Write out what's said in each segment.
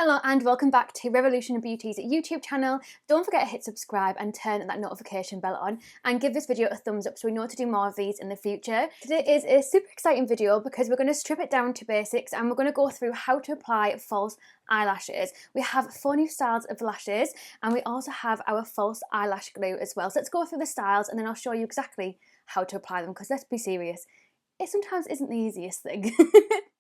Hello and welcome back to Revolution Beauty's YouTube channel. Don't forget to hit subscribe and turn that notification bell on and give this video a thumbs up so we know to do more of these in the future. Today is a super exciting video because we're going to strip it down to basics and we're going to go through how to apply false eyelashes. We have 4 new styles of lashes and we also have our false eyelash glue as well. So let's go through the styles and then I'll show you exactly how to apply them because let's be serious, it sometimes isn't the easiest thing.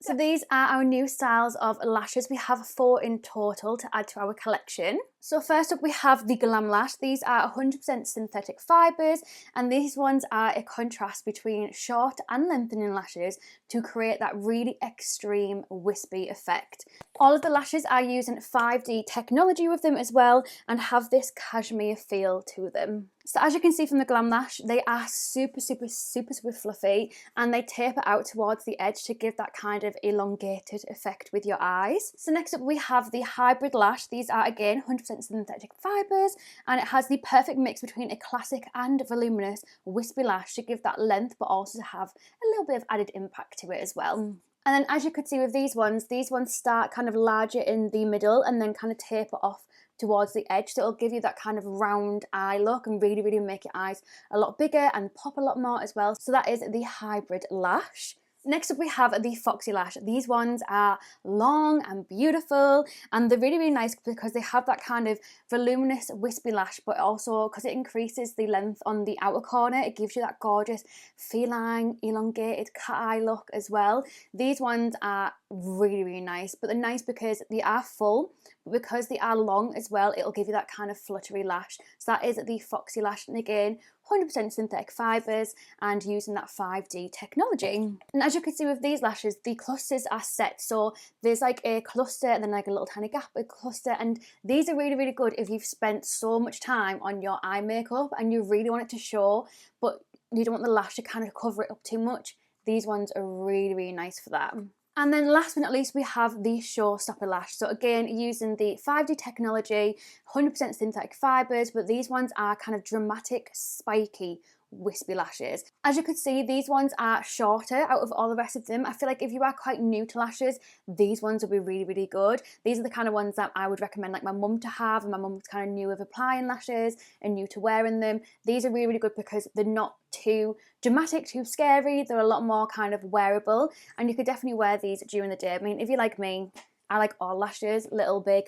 So these are our new styles of lashes. We have 4 in total to add to our collection. So first up we have the Glam Lash. These are 100% synthetic fibres and these ones are a contrast between short and lengthening lashes to create that really extreme wispy effect. All of the lashes are using 5D technology with them as well and have this cashmere feel to them. So as you can see from the Glam Lash, they are super fluffy and they taper out towards the edge to give that kind of elongated effect with your eyes. So next up we have the Hybrid Lash. These are again 100% synthetic fibres and it has the perfect mix between a classic and voluminous wispy lash to give that length but also to have a little bit of added impact to it as well. And then as you could see with these ones start kind of larger in the middle and then kind of taper off towards the edge, so it'll give you that kind of round eye look and really make your eyes a lot bigger and pop a lot more as well. So that is the Hybrid Lash. Next up we have the Foxy Lash. These ones are long and beautiful and they're really nice because they have that kind of voluminous wispy lash, but also because it increases the length on the outer corner, it gives you that gorgeous feline elongated cat eye look as well. These ones are really nice, but they're nice because they are full, but because they are long as well, it'll give you that kind of fluttery lash. So that is the Foxy Lash, and again 100% synthetic fibres and using that 5D technology. And as you can see with these lashes, the clusters are set, so there's like a cluster and then like a little tiny gap, a cluster, and these are really good if you've spent so much time on your eye makeup and you really want it to show but you don't want the lash to kind of cover it up too much. These ones are really nice for that. And then last but not least we have the Showstopper Lash. So again using the 5D technology, 100% synthetic fibres, but these ones are kind of dramatic, spiky, wispy lashes. As you could see, these ones are shorter out of all the rest of them. I feel like if you are quite new to lashes, these ones will be really good. These are the kind of ones that I would recommend like my mum to have, and my mum's kind of new with applying lashes and new to wearing them. These are really good because they're not too dramatic, too scary. They're a lot more kind of wearable and you could definitely wear these during the day. I mean, if you're like me, I like all lashes, little, big.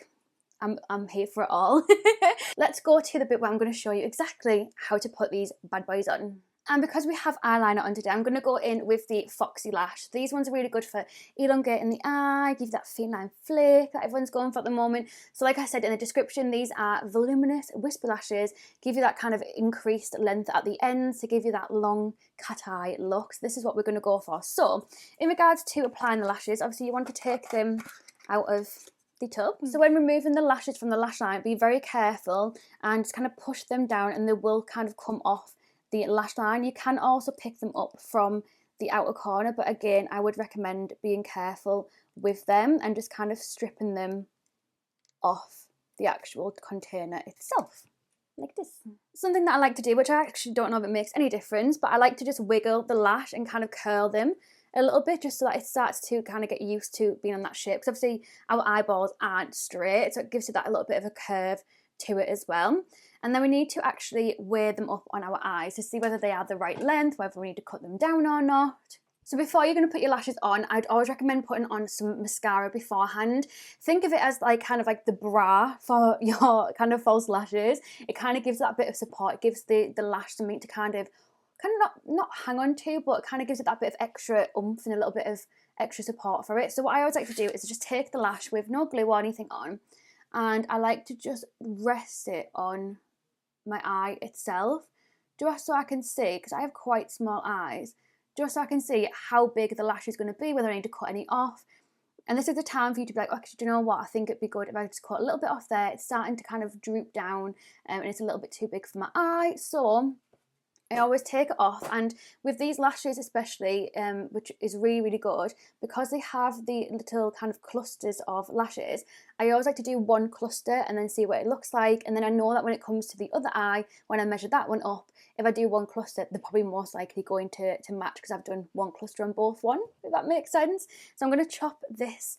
I'm here for it all. Let's go to the bit where I'm going to show you exactly how to put these bad boys on. And because we have eyeliner on today, I'm going to go in with the Foxy Lash. These ones are really good for elongating the eye, give that feline flick that everyone's going for at the moment. So like I said in the description, these are voluminous wispy lashes, give you that kind of increased length at the ends to give you that long cat eye look. So this is what we're going to go for. So in regards to applying the lashes, obviously you want to take them out of the tub. So when removing the lashes from the lash line, be very careful and just kind of push them down and they will kind of come off the lash line. You can also pick them up from the outer corner, but again I would recommend being careful with them and just kind of stripping them off the actual container itself, like this. Something that I like to do, which I actually don't know if it makes any difference, but I like to just wiggle the lash and kind of curl them a little bit just so that it starts to kind of get used to being on that shape, because obviously our eyeballs aren't straight, so it gives you that a little bit of a curve to it as well. And then we need to actually weigh them up on our eyes to see whether they are the right length, whether we need to cut them down or not. So before you're going to put your lashes on, I'd always recommend putting on some mascara beforehand. Think of it as like kind of like the bra for your kind of false lashes. It kind of gives that bit of support. It gives the lash something to kind of not hang on to, but it kind of gives it that bit of extra oomph and a little bit of extra support for it. So what I always like to do is just take the lash with no glue or anything on, and I like to just rest it on my eye itself, just so I can see, because I have quite small eyes, just so I can see how big the lash is going to be, whether I need to cut any off. And this is the time for you to be like, actually, do you know what, I think it'd be good if I just cut a little bit off there. It's starting to kind of droop down and it's a little bit too big for my eye, so I always take it off. And with these lashes especially, which is really good, because they have the little kind of clusters of lashes, I always like to do one cluster and then see what it looks like. And then I know that when it comes to the other eye, when I measure that one up, if I do one cluster, they're probably most likely going to match because I've done one cluster on both one, if that makes sense. So I'm going to chop this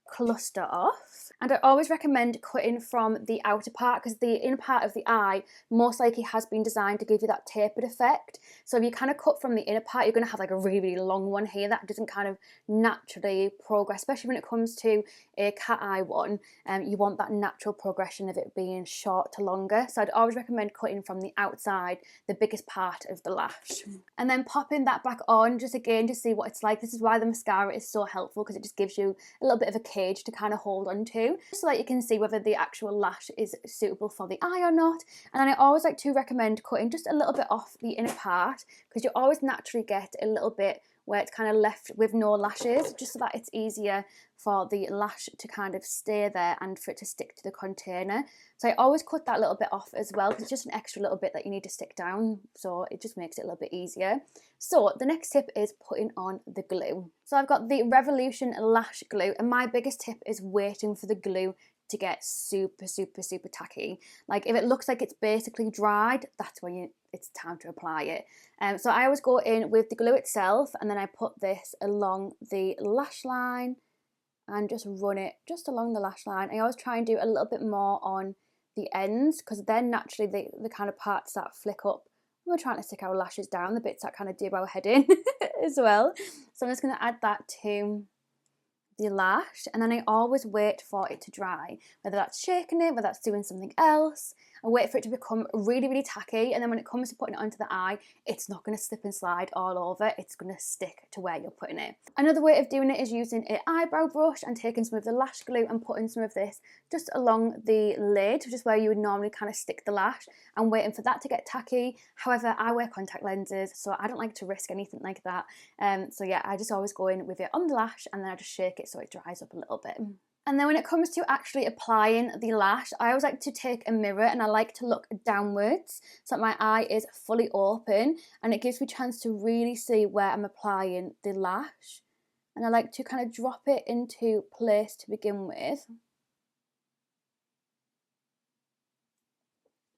cluster off. And I always recommend cutting from the outer part, because the inner part of the eye most likely has been designed to give you that tapered effect. So if you kind of cut from the inner part, you're going to have like a really, really long one here that doesn't kind of naturally progress, especially when it comes to a cat eye one. You want that natural progression of it being short to longer. So I'd always recommend cutting from the outside, the biggest part of the lash, and then popping that back on just again to see what it's like. This is why the mascara is so helpful, because it just gives you a little bit of a cage to kind of hold on to, so that you can see whether the actual lash is suitable for the eye or not. And then I always like to recommend cutting just a little bit off the inner part, because you always naturally get a little bit where it's kind of left with no lashes, just so that it's easier for the lash to kind of stay there and for it to stick to the container. So I always cut that little bit off as well, because it's just an extra little bit that you need to stick down, so it just makes it a little bit easier. So the next tip is putting on the glue. So I've got the Revolution Lash Glue, and my biggest tip is waiting for the glue to get super, super, super tacky. Like if it looks like it's basically dried, that's when it's time to apply it. So I always go in with the glue itself, and then I put this along the lash line and just run it just along the lash line. I always try and do a little bit more on the ends, because then naturally the kind of parts that flick up, we're trying to stick our lashes down, the bits that kind of dip our head in as well. So I'm just going to add that to the lash, and then I always wait for it to dry, whether that's shaking it, whether that's doing something else. I wait for it to become really, really tacky, and then when it comes to putting it onto the eye, it's not going to slip and slide all over, it's going to stick to where you're putting it. Another way of doing it is using an eyebrow brush and taking some of the lash glue and putting some of this just along the lid, which is where you would normally kind of stick the lash, and waiting for that to get tacky. However, I wear contact lenses, so I don't like to risk anything like that. So yeah, I just always go in with it on the lash, and then I just shake it so it dries up a little bit. And then when it comes to actually applying the lash, I always like to take a mirror and I like to look downwards so that my eye is fully open, and it gives me a chance to really see where I'm applying the lash. And I like to kind of drop it into place to begin with.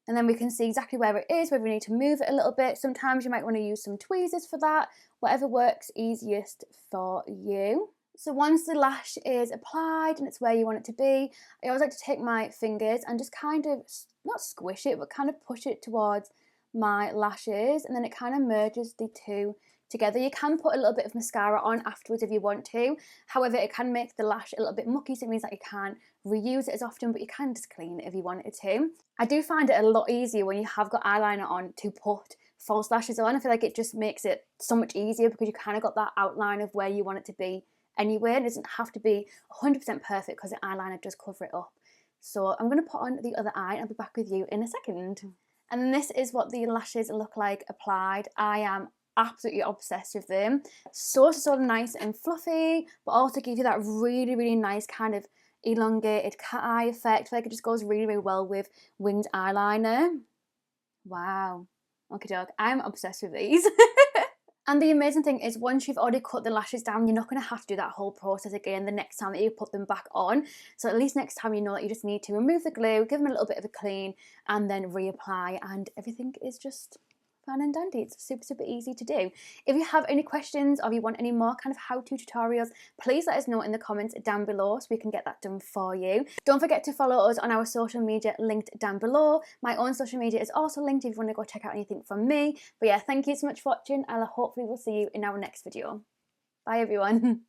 And then we can see exactly where it is, whether we need to move it a little bit. Sometimes you might want to use some tweezers for that, whatever works easiest for you. So once the lash is applied and it's where you want it to be, I always like to take my fingers and just kind of, not squish it, but kind of push it towards my lashes, and then it kind of merges the two together. You can put a little bit of mascara on afterwards if you want to. However, it can make the lash a little bit mucky, so it means that you can't reuse it as often, but you can just clean it if you wanted to. I do find it a lot easier when you have got eyeliner on to put false lashes on. I feel like it just makes it so much easier, because you kind of got that outline of where you want it to be anyway. It doesn't have to be 100% perfect, because the eyeliner does cover it up. So I'm going to put on the other eye and I'll be back with you in a second. And this is what the lashes look like applied. I am absolutely obsessed with them. So nice and fluffy, but also give you that really, really nice kind of elongated cat eye effect. I feel like it just goes really, really well with winged eyeliner. Wow. Okay, dog. I'm obsessed with these. And the amazing thing is, once you've already cut the lashes down, you're not going to have to do that whole process again the next time that you put them back on. So at least next time you know that you just need to remove the glue, give them a little bit of a clean, and then reapply, and everything is just fun and dandy. It's super, super easy to do. If you have any questions or if you want any more kind of how-to tutorials, please let us know in the comments down below so we can get that done for you. Don't forget to follow us on our social media linked down below. My own social media is also linked if you want to go check out anything from me. But yeah, thank you so much for watching, and I hopefully will see you in our next video. Bye everyone.